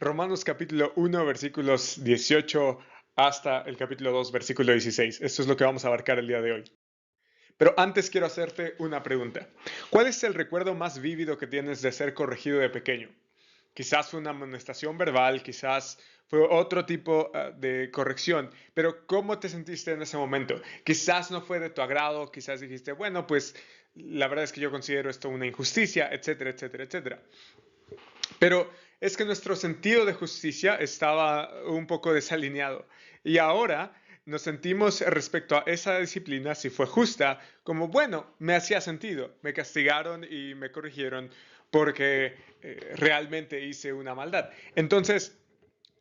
Romanos capítulo 1, versículos 18 hasta el capítulo 2, versículo 16. Esto es lo que vamos a abarcar el día de hoy. Pero antes quiero hacerte una pregunta. ¿Cuál es el recuerdo más vívido que tienes de ser corregido de pequeño? Quizás fue una amonestación verbal, quizás fue otro tipo de corrección, pero ¿cómo te sentiste en ese momento? Quizás no fue de tu agrado, quizás dijiste, bueno, pues la verdad es que yo considero esto una injusticia, etcétera, etcétera, etcétera. Pero es que nuestro sentido de justicia estaba un poco desalineado y ahora nos sentimos respecto a esa disciplina, si fue justa, como bueno, me hacía sentido, me castigaron y me corrigieron porque realmente hice una maldad. Entonces,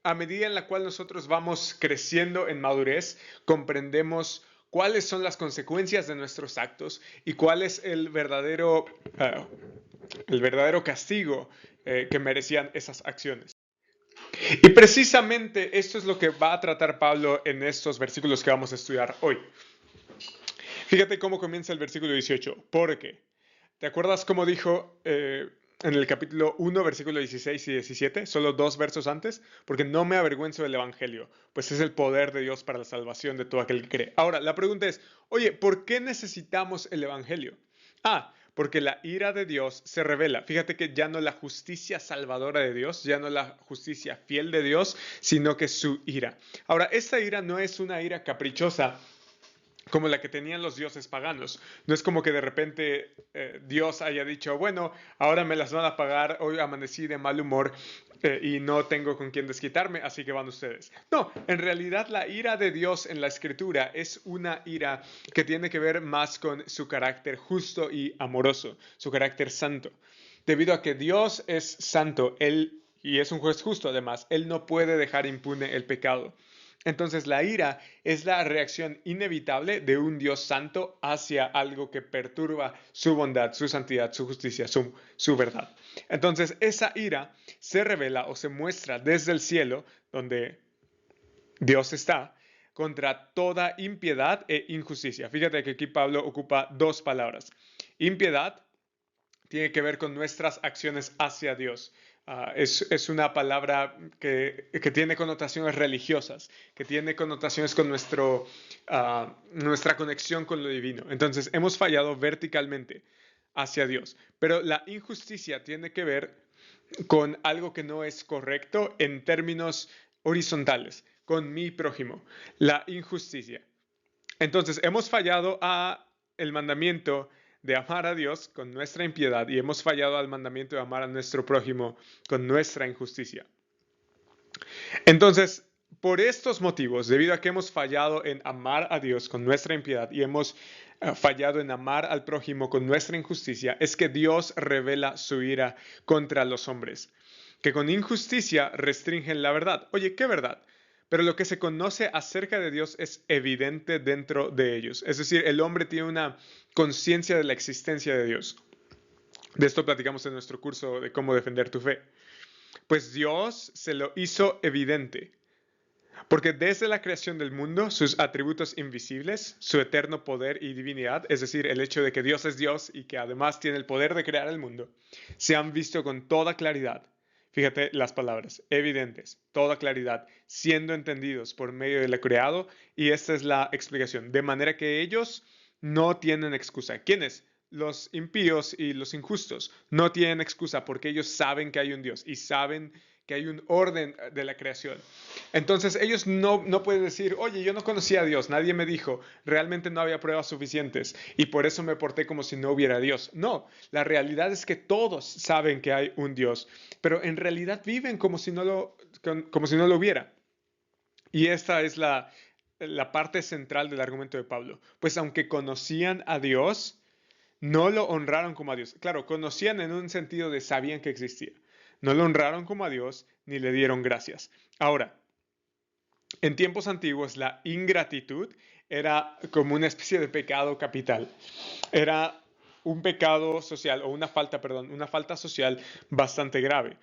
a medida en la cual nosotros vamos creciendo en madurez, comprendemos cuáles son las consecuencias de nuestros actos y cuál es el verdadero castigo que merecían esas acciones. Y precisamente esto es lo que va a tratar Pablo en estos versículos que vamos a estudiar hoy. Fíjate cómo comienza el versículo 18. Porque, ¿te acuerdas cómo dijo en el capítulo 1, versículo 16 y 17? Solo dos versos antes. Porque no me avergüenzo del Evangelio, pues es el poder de Dios para la salvación de todo aquel que cree. Ahora, la pregunta es, oye, ¿por qué necesitamos el Evangelio? Porque la ira de Dios se revela. Fíjate que ya no la justicia salvadora de Dios, ya no la justicia fiel de Dios, sino que su ira. Ahora, esta ira no es una ira caprichosa como la que tenían los dioses paganos. No es como que de repente Dios haya dicho, bueno, ahora me las van a pagar, hoy amanecí de mal humor y no tengo con quién desquitarme, así que van ustedes. No, en realidad la ira de Dios en la escritura es una ira que tiene que ver más con su carácter justo y amoroso, su carácter santo. Debido a que Dios es santo, y es un juez justo además, Él no puede dejar impune el pecado. Entonces la ira es la reacción inevitable de un Dios santo hacia algo que perturba su bondad, su santidad, su justicia, su verdad. Entonces esa ira se revela o se muestra desde el cielo, donde Dios está, contra toda impiedad e injusticia. Fíjate que aquí Pablo ocupa dos palabras. Impiedad tiene que ver con nuestras acciones hacia Dios. Es una palabra que tiene connotaciones religiosas, que tiene connotaciones con nuestra conexión con lo divino. Entonces, hemos fallado verticalmente hacia Dios. Pero la injusticia tiene que ver con algo que no es correcto en términos horizontales, con mi prójimo, la injusticia. Entonces, hemos fallado a el mandamiento de amar a Dios con nuestra impiedad y hemos fallado al mandamiento de amar a nuestro prójimo con nuestra injusticia. Entonces, por estos motivos, debido a que hemos fallado en amar a Dios con nuestra impiedad y hemos fallado en amar al prójimo con nuestra injusticia, es que Dios revela su ira contra los hombres, que con injusticia restringen la verdad. Oye, ¿qué verdad? Pero lo que se conoce acerca de Dios es evidente dentro de ellos. Es decir, el hombre tiene una conciencia de la existencia de Dios. De esto platicamos en nuestro curso de cómo defender tu fe. Pues Dios se lo hizo evidente. Porque desde la creación del mundo, sus atributos invisibles, su eterno poder y divinidad, es decir, el hecho de que Dios es Dios y que además tiene el poder de crear el mundo, se han visto con toda claridad. Fíjate las palabras, evidentes, toda claridad, siendo entendidos por medio de lo creado, y esta es la explicación, de manera que ellos no tienen excusa. ¿Quiénes? Los impíos y los injustos no tienen excusa porque ellos saben que hay un Dios y saben que hay un orden de la creación. Entonces ellos no pueden decir, oye, yo no conocía a Dios, nadie me dijo, realmente no había pruebas suficientes y por eso me porté como si no hubiera Dios. No, la realidad es que todos saben que hay un Dios, pero en realidad viven como si no lo hubiera. Y esta es la parte central del argumento de Pablo. Pues aunque conocían a Dios, no lo honraron como a Dios. Claro, conocían en un sentido de sabían que existía. No lo honraron como a Dios ni le dieron gracias. Ahora, en tiempos antiguos la ingratitud era como una especie de pecado capital. Era un pecado social, o una falta, perdón, una falta social bastante grave.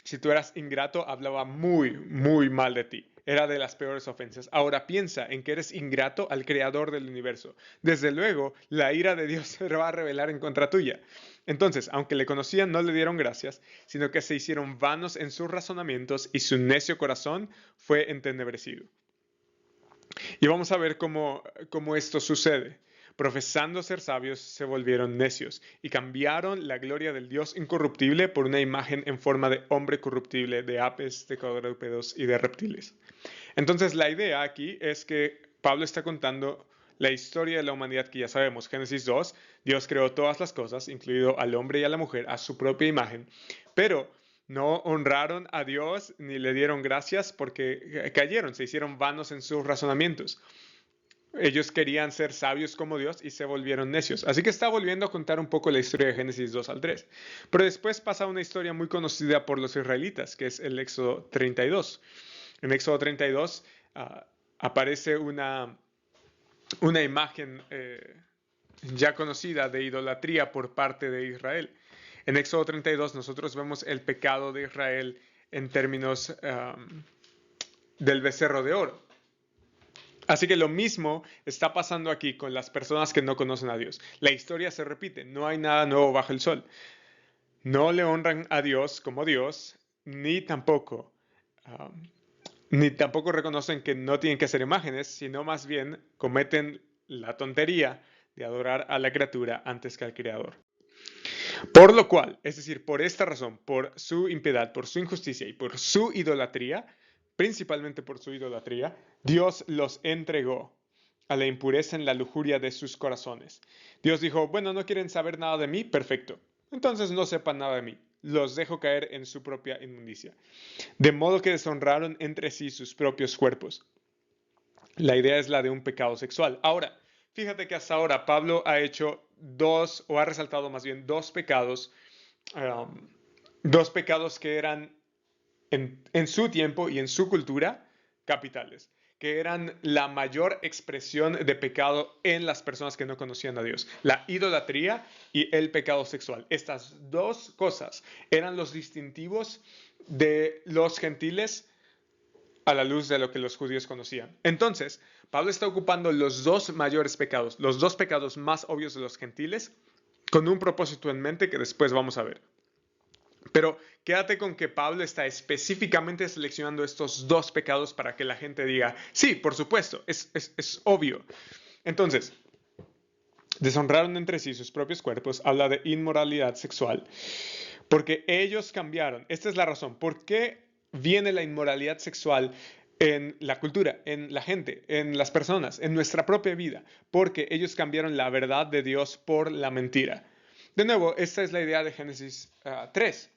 Si tú eras ingrato, hablaba muy, muy mal de ti. Era de las peores ofensas. Ahora piensa en que eres ingrato al creador del universo. Desde luego, la ira de Dios se va a revelar en contra tuya. Entonces, aunque le conocían, no le dieron gracias, sino que se hicieron vanos en sus razonamientos y su necio corazón fue entenebrecido. Y vamos a ver cómo esto sucede. Profesando ser sabios, se volvieron necios y cambiaron la gloria del Dios incorruptible por una imagen en forma de hombre corruptible, de aves, de cuadrúpedos y de reptiles. Entonces, la idea aquí es que Pablo está contando la historia de la humanidad que ya sabemos. Génesis 2, Dios creó todas las cosas, incluido al hombre y a la mujer, a su propia imagen, pero no honraron a Dios ni le dieron gracias porque cayeron, se hicieron vanos en sus razonamientos. Ellos querían ser sabios como Dios y se volvieron necios. Así que está volviendo a contar un poco la historia de Génesis 2 al 3. Pero después pasa una historia muy conocida por los israelitas, que es el Éxodo 32. En Éxodo 32 aparece una imagen ya conocida de idolatría por parte de Israel. En Éxodo 32 nosotros vemos el pecado de Israel en términos del becerro de oro. Así que lo mismo está pasando aquí con las personas que no conocen a Dios. La historia se repite, no hay nada nuevo bajo el sol. No le honran a Dios como Dios, ni tampoco reconocen que no tienen que hacer imágenes, sino más bien cometen la tontería de adorar a la criatura antes que al Creador. Por lo cual, es decir, por esta razón, por su impiedad, por su injusticia y por su idolatría, principalmente por su idolatría, Dios los entregó a la impureza en la lujuria de sus corazones. Dios dijo, bueno, no quieren saber nada de mí, perfecto. Entonces no sepan nada de mí. Los dejo caer en su propia inmundicia. De modo que deshonraron entre sí sus propios cuerpos. La idea es la de un pecado sexual. Ahora, fíjate que hasta ahora Pablo ha hecho ha resaltado más bien dos pecados que eran en su tiempo y en su cultura capitales, que eran la mayor expresión de pecado en las personas que no conocían a Dios, la idolatría y el pecado sexual. Estas dos cosas eran los distintivos de los gentiles a la luz de lo que los judíos conocían. Entonces, Pablo está ocupando los dos mayores pecados, los dos pecados más obvios de los gentiles, con un propósito en mente que después vamos a ver. Pero quédate con que Pablo está específicamente seleccionando estos dos pecados para que la gente diga, sí, por supuesto, es obvio. Entonces, deshonraron entre sí sus propios cuerpos, habla de inmoralidad sexual, porque ellos cambiaron. Esta es la razón. ¿Por qué viene la inmoralidad sexual en la cultura, en la gente, en las personas, en nuestra propia vida? Porque ellos cambiaron la verdad de Dios por la mentira. De nuevo, esta es la idea de Génesis 3.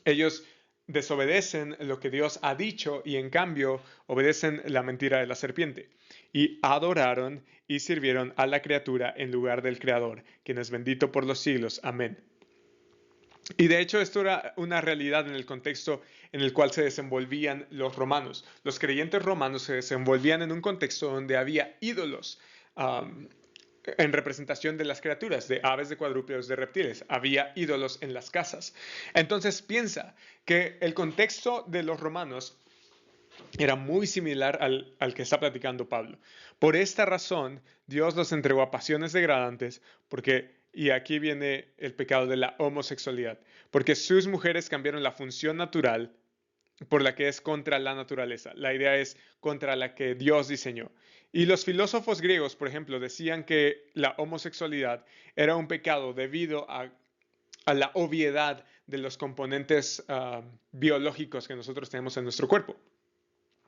Ellos desobedecen lo que Dios ha dicho y en cambio obedecen la mentira de la serpiente. Y adoraron y sirvieron a la criatura en lugar del Creador, quien es bendito por los siglos. Amén. Y de hecho esto era una realidad en el contexto en el cual se desenvolvían los romanos. Los creyentes romanos se desenvolvían en un contexto donde había ídolos en representación de las criaturas, de aves, de cuadrúpedos, de reptiles. Había ídolos en las casas. Entonces piensa que el contexto de los romanos era muy similar al que está platicando Pablo. Por esta razón, Dios los entregó a pasiones degradantes, y aquí viene el pecado de la homosexualidad, porque sus mujeres cambiaron la función natural por la que es contra la naturaleza. La idea es contra la que Dios diseñó. Y los filósofos griegos, por ejemplo, decían que la homosexualidad era un pecado debido a la obviedad de los componentes biológicos que nosotros tenemos en nuestro cuerpo.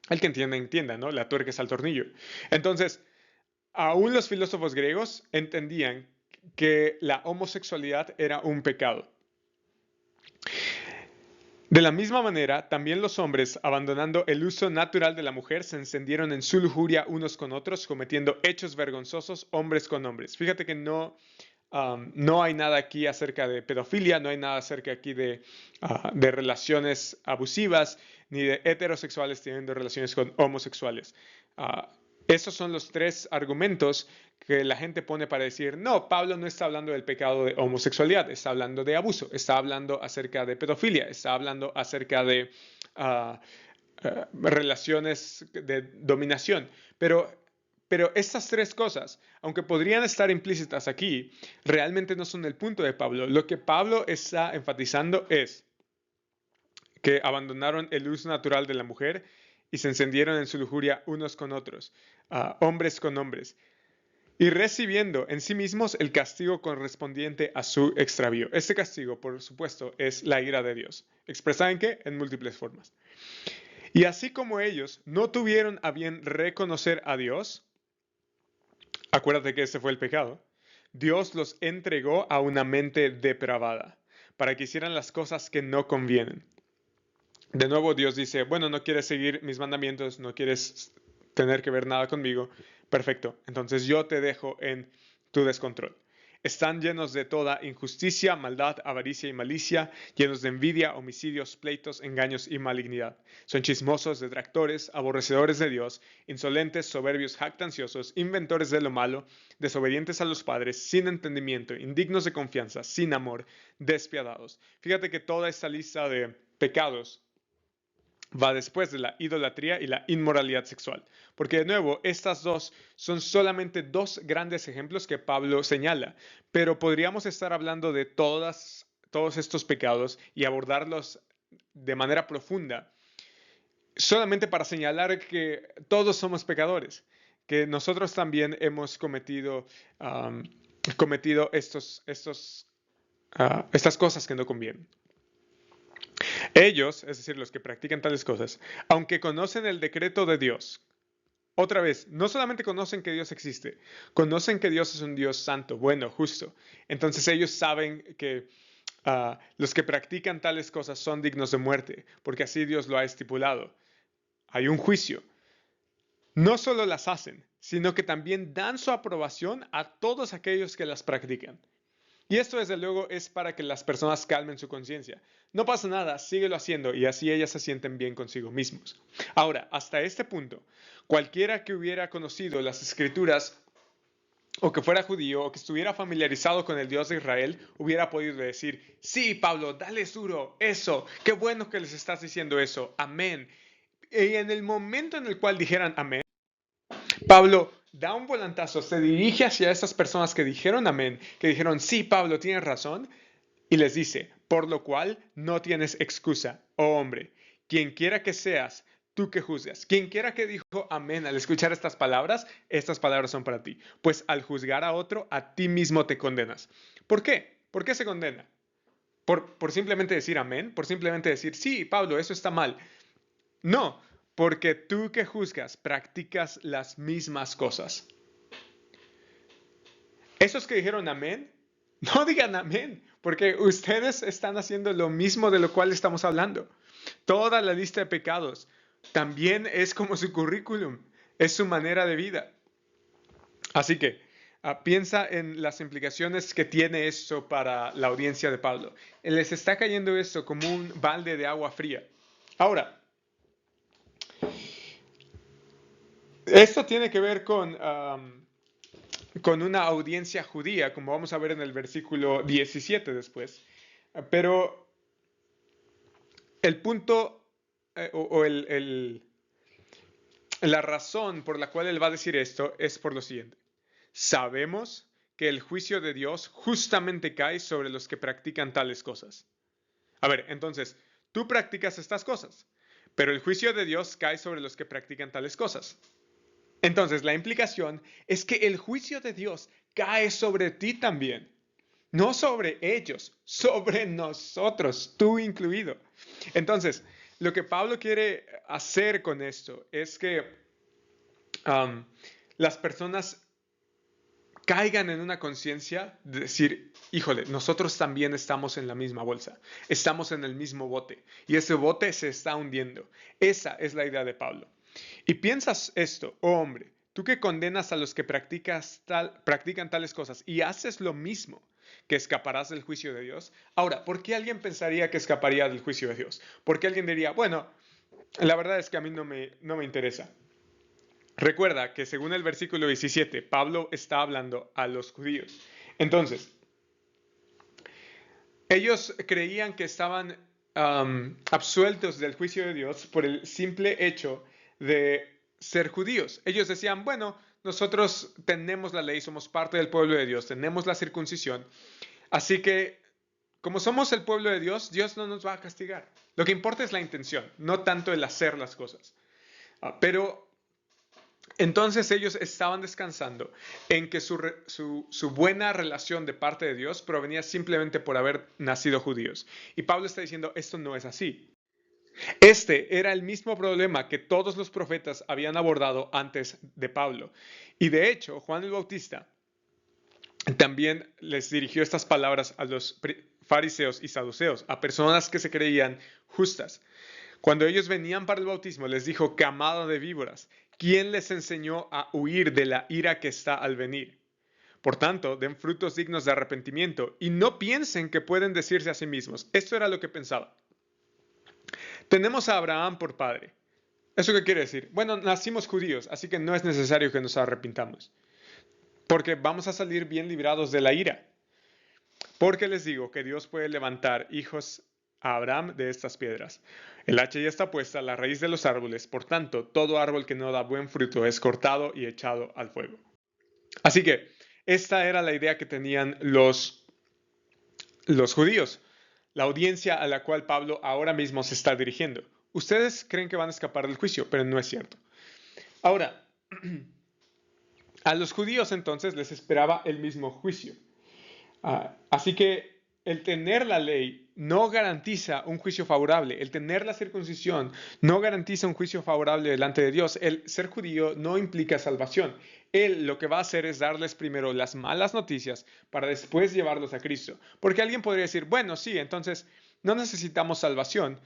El que entienda, ¿no? La tuerca es al tornillo. Entonces, aún los filósofos griegos entendían que la homosexualidad era un pecado. De la misma manera, también los hombres, abandonando el uso natural de la mujer, se encendieron en su lujuria unos con otros, cometiendo hechos vergonzosos hombres con hombres. Fíjate que no hay nada aquí acerca de pedofilia, no hay nada acerca aquí de relaciones abusivas, ni de heterosexuales teniendo relaciones con homosexuales. Esos son los tres argumentos que la gente pone para decir, no, Pablo no está hablando del pecado de homosexualidad, está hablando de abuso, está hablando acerca de pedofilia, está hablando acerca de relaciones de dominación. Pero estas tres cosas, aunque podrían estar implícitas aquí, realmente no son el punto de Pablo. Lo que Pablo está enfatizando es que abandonaron el uso natural de la mujer y se encendieron en su lujuria unos con otros, hombres con hombres, y recibiendo en sí mismos el castigo correspondiente a su extravío. Este castigo, por supuesto, es la ira de Dios, expresada en qué? En múltiples formas. Y así como ellos no tuvieron a bien reconocer a Dios, acuérdate que ese fue el pecado, Dios los entregó a una mente depravada para que hicieran las cosas que no convienen. De nuevo Dios dice, bueno, no quieres seguir mis mandamientos, no quieres tener que ver nada conmigo, perfecto, entonces yo te dejo en tu descontrol. Están llenos de toda injusticia, maldad, avaricia y malicia, llenos de envidia, homicidios, pleitos, engaños y malignidad. Son chismosos, detractores, aborrecedores de Dios, insolentes, soberbios, jactanciosos, inventores de lo malo, desobedientes a los padres, sin entendimiento, indignos de confianza, sin amor, despiadados. Fíjate que toda esta lista de pecados va después de la idolatría y la inmoralidad sexual. Porque de nuevo, estas dos son solamente dos grandes ejemplos que Pablo señala, pero podríamos estar hablando de todos estos pecados y abordarlos de manera profunda, solamente para señalar que todos somos pecadores, que nosotros también hemos cometido estas cosas que no convienen. Ellos, es decir, los que practican tales cosas, aunque conocen el decreto de Dios, otra vez, no solamente conocen que Dios existe, conocen que Dios es un Dios santo, bueno, justo. Entonces ellos saben que los que practican tales cosas son dignos de muerte, porque así Dios lo ha estipulado. Hay un juicio. No solo las hacen, sino que también dan su aprobación a todos aquellos que las practican. Y esto desde luego es para que las personas calmen su conciencia. No pasa nada, síguelo haciendo y así ellas se sienten bien consigo mismos. Ahora, hasta este punto, cualquiera que hubiera conocido las escrituras o que fuera judío o que estuviera familiarizado con el Dios de Israel, hubiera podido decir, sí, Pablo, dale duro, eso, qué bueno que les estás diciendo eso, amén. Y en el momento en el cual dijeran amén, Pablo da un volantazo, se dirige hacia esas personas que dijeron amén, que dijeron, sí, Pablo, tienes razón, y les dice, por lo cual no tienes excusa, oh hombre, quien quiera que seas, tú que juzgas. Quien quiera que dijo amén al escuchar estas palabras son para ti. Pues al juzgar a otro, a ti mismo te condenas. ¿Por qué? ¿Por qué se condena? ¿Por simplemente decir amén? ¿Por simplemente decir, sí, Pablo, eso está mal? No, porque tú que juzgas practicas las mismas cosas. Esos que dijeron amén, no digan amén, porque ustedes están haciendo lo mismo de lo cual estamos hablando. Toda la lista de pecados también es como su currículum, es su manera de vida. Así que piensa en las implicaciones que tiene esto para la audiencia de Pablo. Les está cayendo esto como un balde de agua fría. Ahora, esto tiene que ver con una audiencia judía, como vamos a ver en el versículo 17 después. Pero el punto la razón por la cual él va a decir esto es por lo siguiente. Sabemos que el juicio de Dios justamente cae sobre los que practican tales cosas. A ver, entonces, tú practicas estas cosas, pero el juicio de Dios cae sobre los que practican tales cosas. Entonces, la implicación es que el juicio de Dios cae sobre ti también. No sobre ellos, sobre nosotros, tú incluido. Entonces, lo que Pablo quiere hacer con esto es que las personas caigan en una conciencia de decir, híjole, nosotros también estamos en la misma bolsa, estamos en el mismo bote y ese bote se está hundiendo. Esa es la idea de Pablo. Y piensas esto, oh hombre, tú que condenas a los que practican tales cosas y haces lo mismo, que escaparás del juicio de Dios. Ahora, ¿por qué alguien pensaría que escaparía del juicio de Dios? ¿Por qué alguien diría, bueno, la verdad es que a mí no me interesa? Recuerda que según el versículo 17, Pablo está hablando a los judíos. Entonces, ellos creían que estaban absueltos del juicio de Dios por el simple hecho de ser judíos. Ellos decían, bueno, nosotros tenemos la ley, somos parte del pueblo de Dios, tenemos la circuncisión, así que como somos el pueblo de Dios, Dios no nos va a castigar. Lo que importa es la intención, no tanto el hacer las cosas. Pero entonces ellos estaban descansando en que su buena relación de parte de Dios provenía simplemente por haber nacido judíos. Y Pablo está diciendo, esto no es así. Este era el mismo problema que todos los profetas habían abordado antes de Pablo. Y de hecho, Juan el Bautista también les dirigió estas palabras a los fariseos y saduceos, a personas que se creían justas. Cuando ellos venían para el bautismo, les dijo, camada de víboras, ¿quién les enseñó a huir de la ira que está al venir? Por tanto, den frutos dignos de arrepentimiento y no piensen que pueden decirse a sí mismos. Esto era lo que pensaba. Tenemos a Abraham por padre. ¿Eso qué quiere decir? Bueno, nacimos judíos, así que no es necesario que nos arrepintamos, porque vamos a salir bien librados de la ira. Porque les digo que Dios puede levantar hijos a Abraham de estas piedras. El hacha ya está puesta a la raíz de los árboles, por tanto, todo árbol que no da buen fruto es cortado y echado al fuego. Así que esta era la idea que tenían los judíos, la audiencia a la cual Pablo ahora mismo se está dirigiendo. Ustedes creen que van a escapar del juicio, pero no es cierto. Ahora, a los judíos entonces les esperaba el mismo juicio. Así que el tener la ley no garantiza un juicio favorable. El tener la circuncisión no garantiza un juicio favorable delante de Dios. El ser judío no implica salvación. Él lo que va a hacer es darles primero las malas noticias para después llevarlos a Cristo. Porque alguien podría decir, bueno, sí, entonces no necesitamos salvación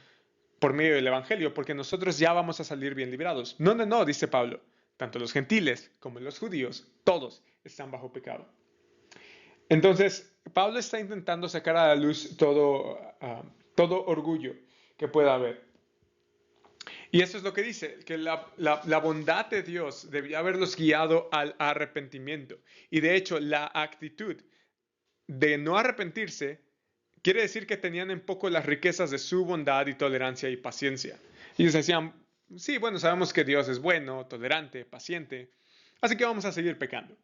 por medio del Evangelio porque nosotros ya vamos a salir bien librados. No, no, no, dice Pablo. Tanto los gentiles como los judíos, todos están bajo pecado. Entonces, Pablo está intentando sacar a la luz todo orgullo que pueda haber. Y eso es lo que dice, que la bondad de Dios debía haberlos guiado al arrepentimiento. Y de hecho, la actitud de no arrepentirse quiere decir que tenían en poco las riquezas de su bondad y tolerancia y paciencia. Y ellos decían, sí, bueno, sabemos que Dios es bueno, tolerante, paciente, así que vamos a seguir pecando.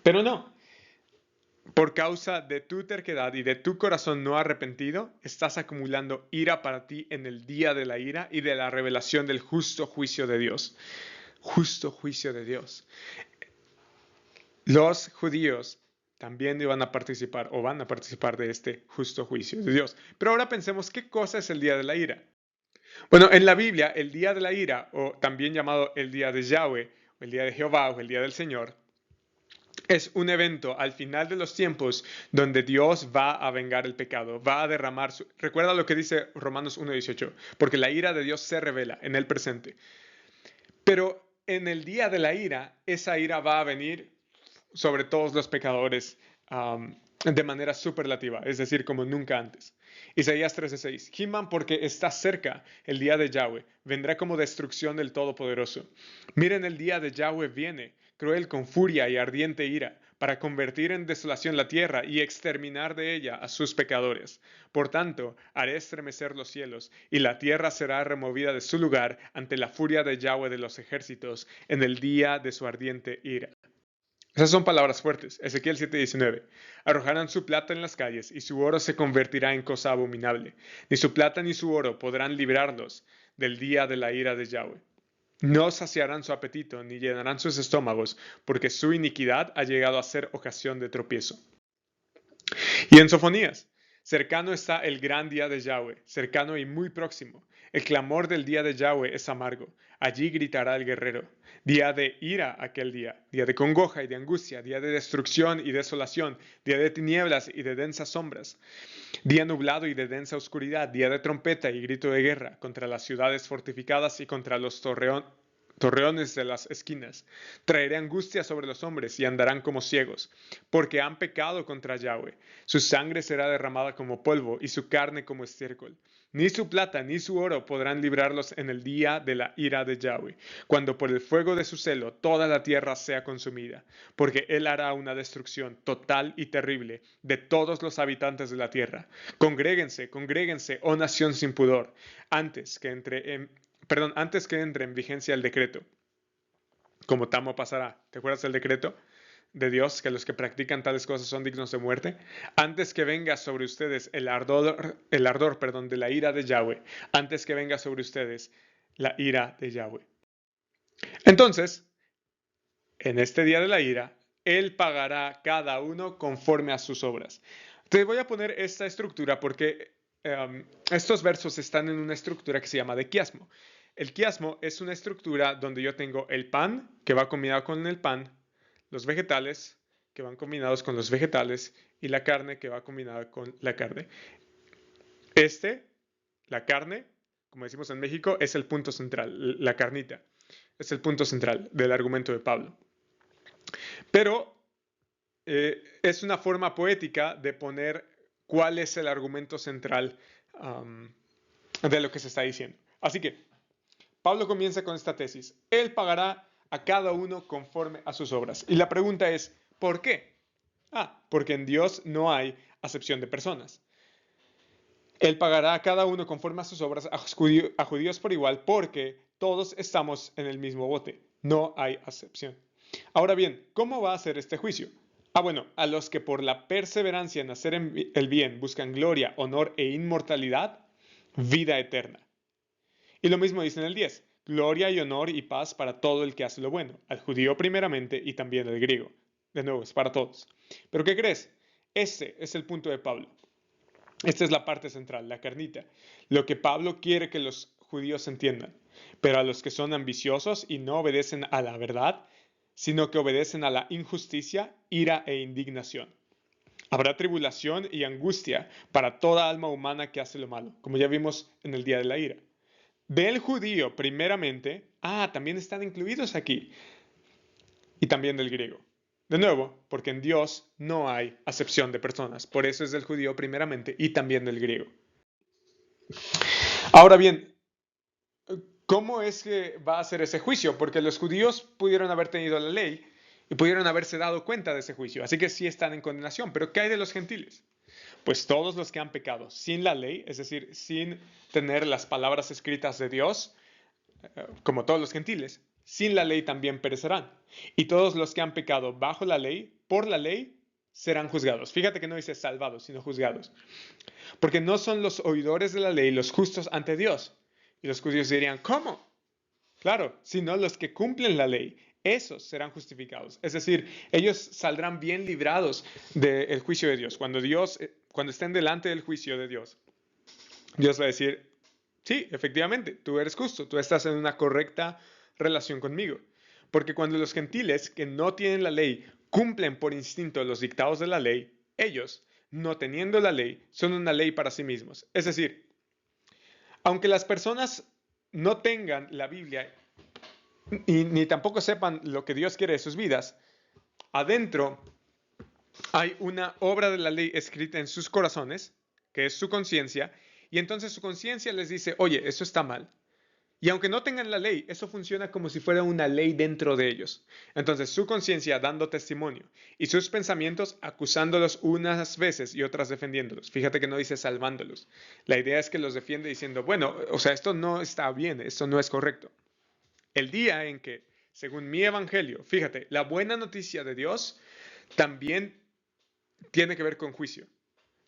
Pero no. Por causa de tu terquedad y de tu corazón no arrepentido, estás acumulando ira para ti en el día de la ira y de la revelación del justo juicio de Dios. Justo juicio de Dios. Los judíos también iban a participar o van a participar de este justo juicio de Dios. Pero ahora pensemos, ¿qué cosa es el día de la ira? Bueno, en la Biblia, el día de la ira, o también llamado el día de Yahweh, o el día de Jehová, o el día del Señor, es un evento al final de los tiempos donde Dios va a vengar el pecado, va a derramar su... Recuerda lo que dice Romanos 1:18, porque la ira de Dios se revela en el presente. Pero en el día de la ira, esa ira va a venir sobre todos los pecadores de manera superlativa, es decir, como nunca antes. Isaías 13:6, giman porque está cerca el día de Yahweh, vendrá como destrucción del Todopoderoso. Miren, el día de Yahweh viene, cruel con furia y ardiente ira, para convertir en desolación la tierra y exterminar de ella a sus pecadores. Por tanto, haré estremecer los cielos, y la tierra será removida de su lugar ante la furia de Yahweh de los ejércitos en el día de su ardiente ira. Esas son palabras fuertes. Ezequiel 7:19. Arrojarán su plata en las calles y su oro se convertirá en cosa abominable. Ni su plata ni su oro podrán librarlos del día de la ira de Yahweh. No saciarán su apetito ni llenarán sus estómagos, porque su iniquidad ha llegado a ser ocasión de tropiezo. Y en Sofonías, cercano está el gran día de Yahweh, cercano y muy próximo. El clamor del día de Yahweh es amargo. Allí gritará el guerrero. Día de ira aquel día, día de congoja y de angustia, día de destrucción y desolación, día de tinieblas y de densas sombras, día nublado y de densa oscuridad, día de trompeta y grito de guerra contra las ciudades fortificadas y contra los torreones de las esquinas. Traeré angustia sobre los hombres y andarán como ciegos, porque han pecado contra Yahweh. Su sangre será derramada como polvo y su carne como estiércol. Ni su plata ni su oro podrán librarlos en el día de la ira de Yahweh, cuando por el fuego de su celo toda la tierra sea consumida, porque él hará una destrucción total y terrible de todos los habitantes de la tierra. Congréguense, congréguense, oh nación sin pudor, antes que entre en vigencia el decreto. Como Tamo pasará. ¿Te acuerdas del decreto de Dios, que los que practican tales cosas son dignos de muerte? Antes que venga sobre ustedes el ardor, de la ira de Yahweh, antes que venga sobre ustedes la ira de Yahweh. Entonces, en este día de la ira, Él pagará cada uno conforme a sus obras. Te voy a poner esta estructura porque estos versos están en una estructura que se llama de quiasmo. El quiasmo es una estructura donde yo tengo el pan, que va combinado con el pan, los vegetales, que van combinados con los vegetales, y la carne, que va combinada con la carne. La carne, como decimos en México, es el punto central, la carnita. Es el punto central del argumento de Pablo. Pero es una forma poética de poner cuál es el argumento central de lo que se está diciendo. Así que Pablo comienza con esta tesis. Él pagará a cada uno conforme a sus obras. Y la pregunta es, ¿por qué? Porque en Dios no hay acepción de personas. Él pagará a cada uno conforme a sus obras, a judíos por igual, porque todos estamos en el mismo bote. No hay acepción. Ahora bien, ¿cómo va a ser este juicio? Bueno, a los que por la perseverancia en hacer el bien buscan gloria, honor e inmortalidad, vida eterna. Y lo mismo dice en el 10, gloria y honor y paz para todo el que hace lo bueno, al judío primeramente y también al griego. De nuevo, es para todos. ¿Pero qué crees? Ese es el punto de Pablo. Esta es la parte central, la carnita. Lo que Pablo quiere que los judíos entiendan. Pero a los que son ambiciosos y no obedecen a la verdad, sino que obedecen a la injusticia, ira e indignación. Habrá tribulación y angustia para toda alma humana que hace lo malo, como ya vimos en el día de la ira. Del judío primeramente, también están incluidos aquí, y también del griego. De nuevo, porque en Dios no hay acepción de personas, por eso es del judío primeramente y también del griego. Ahora bien, ¿cómo es que va a ser ese juicio? Porque los judíos pudieron haber tenido la ley y pudieron haberse dado cuenta de ese juicio, así que sí están en condenación, pero ¿qué hay de los gentiles? Pues todos los que han pecado sin la ley, es decir, sin tener las palabras escritas de Dios, como todos los gentiles, sin la ley también perecerán. Y todos los que han pecado bajo la ley, por la ley, serán juzgados. Fíjate que no dice salvados, sino juzgados. Porque no son los oidores de la ley los justos ante Dios. Y los judíos dirían, ¿cómo? Claro, sino los que cumplen la ley, esos serán justificados. Es decir, ellos saldrán bien librados del juicio de Dios. Cuando estén delante del juicio de Dios, Dios va a decir, sí, efectivamente, tú eres justo, tú estás en una correcta relación conmigo. Porque cuando los gentiles que no tienen la ley cumplen por instinto los dictados de la ley, ellos, no teniendo la ley, son una ley para sí mismos. Es decir, aunque las personas no tengan la Biblia ni tampoco sepan lo que Dios quiere de sus vidas, adentro hay una obra de la ley escrita en sus corazones, que es su conciencia, y entonces su conciencia les dice, oye, eso está mal. Y aunque no tengan la ley, eso funciona como si fuera una ley dentro de ellos. Entonces su conciencia dando testimonio y sus pensamientos acusándolos unas veces y otras defendiéndolos. Fíjate que no dice salvándolos. La idea es que los defiende diciendo, bueno, o sea, esto no está bien, esto no es correcto. El día en que, según mi evangelio, fíjate, la buena noticia de Dios también tiene que ver con juicio.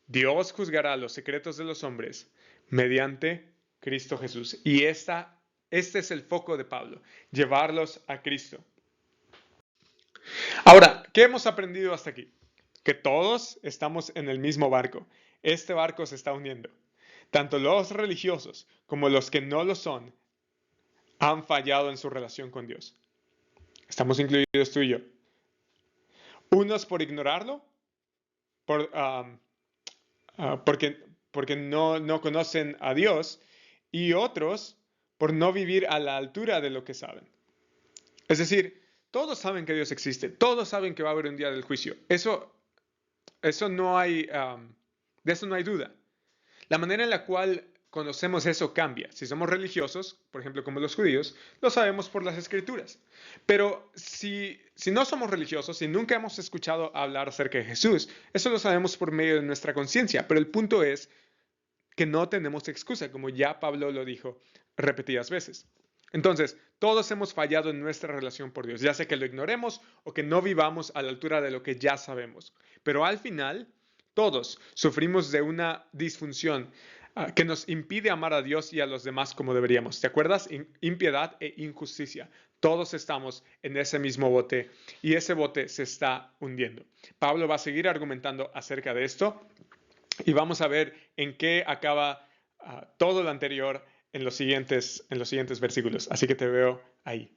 Dios juzgará los secretos de los hombres mediante Cristo Jesús. Y este es el foco de Pablo, llevarlos a Cristo. Ahora, ¿qué hemos aprendido hasta aquí? Que todos estamos en el mismo barco. Este barco se está hundiendo. Tanto los religiosos como los que no lo son han fallado en su relación con Dios. Estamos incluidos tú y yo. Unos por ignorarlo, porque no conocen a Dios, y otros por no vivir a la altura de lo que saben. Es decir, todos saben que Dios existe, todos saben que va a haber un día del juicio. Eso no hay, de eso no hay duda. La manera en la cual conocemos eso cambia. Si somos religiosos, por ejemplo como los judíos, lo sabemos por las escrituras. Pero si no somos religiosos, si nunca hemos escuchado hablar acerca de Jesús, eso lo sabemos por medio de nuestra conciencia. Pero el punto es que no tenemos excusa, como ya Pablo lo dijo repetidas veces. Entonces, todos hemos fallado en nuestra relación por Dios, ya sea que lo ignoremos o que no vivamos a la altura de lo que ya sabemos. Pero al final, todos sufrimos de una disfunción que nos impide amar a Dios y a los demás como deberíamos. ¿Te acuerdas? Impiedad e injusticia. Todos estamos en ese mismo bote y ese bote se está hundiendo. Pablo va a seguir argumentando acerca de esto y vamos a ver en qué acaba todo lo anterior en los siguientes versículos. Así que te veo ahí.